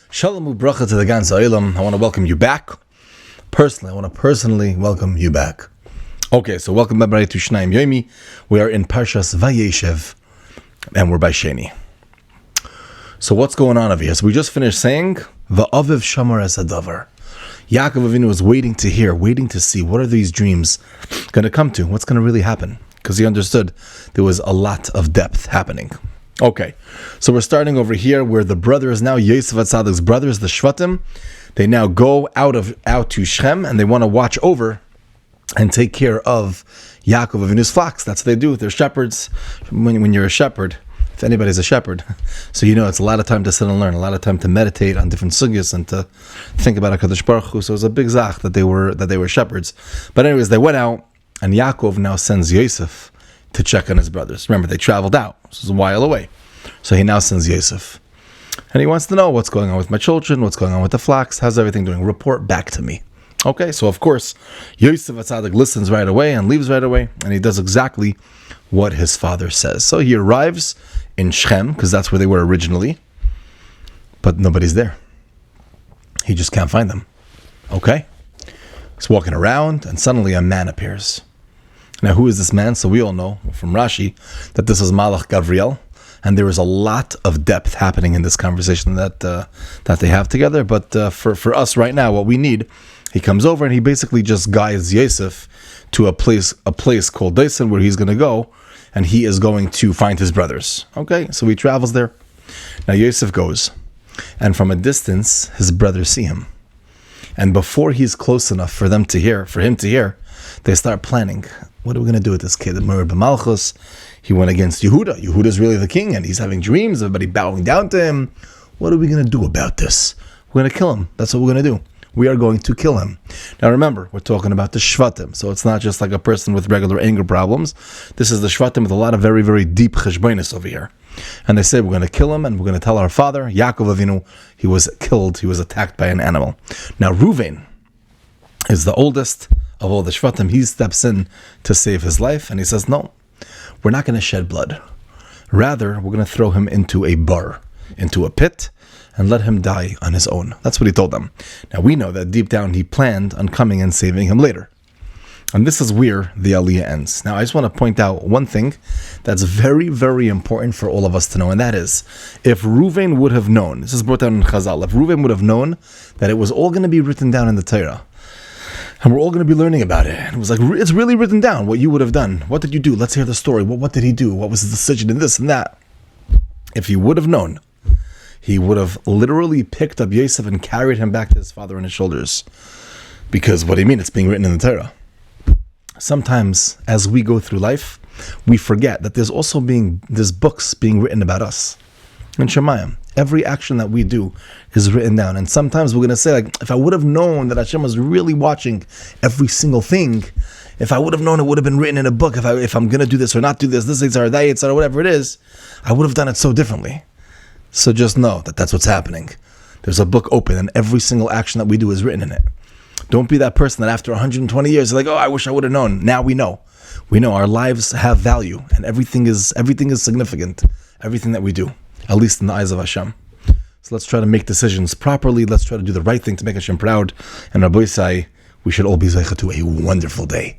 Shalom u'bracha to the Gan Za'ilam. I want to welcome you back. Personally, I want to personally welcome you back. Okay, so welcome everybody to Shnayim Yomi. We are in Parshas Vayeishev, and we're by Sheni. So what's going on over here? So we just finished saying, Va'aviv shamar es hadavar. Yaakov Avinu was waiting to hear, waiting to see, what are these dreams going to come to? What's going to really happen? Because he understood there was a lot of depth happening. Okay, so we're starting over here where the brothers now, Yosef Atzadik's brothers, the Shvatim, they now go out to Shem and they want to watch over and take care of Yaakov Avinu's flocks. That's what they do. They're shepherds. When you're a shepherd, if anybody's a shepherd, so you know it's a lot of time to sit and learn, a lot of time to meditate on different sugyas and to think about HaKadosh Baruch Hu. So it was a big zach that they were shepherds. But anyways, they went out and Yaakov now sends Yosef to check on his brothers. Remember, they traveled out. This is a while away. So he now sends Yosef. And he wants to know what's going on with my children, what's going on with the flocks, how's everything doing? Report back to me. Okay, so of course, Yosef Atzadik listens right away and leaves right away, and he does exactly what his father says. So he arrives in Shem, because that's where they were originally, but nobody's there. He just can't find them. Okay? He's walking around, and suddenly a man appears. Now, who is this man? So we all know from Rashi that this is Malach Gavriel, and there is a lot of depth happening in this conversation that they have together. But for us right now, what we need, he comes over and he basically just guides Yosef to a place called Daisen where he's going to go, and he is going to find his brothers. Okay, so he travels there. Now Yosef goes, and from a distance, his brothers see him, and before he's close enough for him to hear, they start planning. What are we going to do with this kid? Meir b'malchus. He went against Yehuda. Yehuda's really the king, and he's having dreams. Everybody bowing down to him. What are we going to do about this? We're going to kill him. That's what we're going to do. We are going to kill him. Now remember, we're talking about the Shvatim, so it's not just like a person with regular anger problems. This is the Shvatim with a lot of very, very deep cheshbonis over here. And they say, we're going to kill him, and we're going to tell our father, Yaakov Avinu, he was killed, he was attacked by an animal. Now Reuven is the oldest of all the Shvatim. He steps in to save his life, and he says, no, we're not going to shed blood. Rather, we're going to throw him into a bar, into a pit, and let him die on his own. That's what he told them. Now we know that deep down he planned on coming and saving him later. And this is where the Aliyah ends. Now I just want to point out one thing that's very, very important for all of us to know, and that is, if Reuven would have known, this is brought down in Chazal, if Reuven would have known that it was all going to be written down in the Torah, and we're all going to be learning about it. And it was like, it's really written down what you would have done. What did you do? Let's hear the story. What did he do? What was his decision in this and that? If he would have known, he would have literally picked up Yosef and carried him back to his father on his shoulders. Because what do you mean? It's being written in the Torah. Sometimes, as we go through life, we forget that there's books being written about us. In Shemayim, every action that we do is written down. And sometimes we're going to say, like, if I would have known that Hashem was really watching every single thing, if I would have known it would have been written in a book, if I'm going to do this or not do this or that or whatever it is, I would have done it so differently. So just know that that's what's happening. There's a book open and every single action that we do is written in it. Don't be that person that after 120 years is like, oh, I wish I would have known. Now we know. We know our lives have value and everything is significant. Everything that we do, at least in the eyes of Hashem. So let's try to make decisions properly. Let's try to do the right thing to make Hashem proud. And Rabbi say, we should all be zeicha to a wonderful day.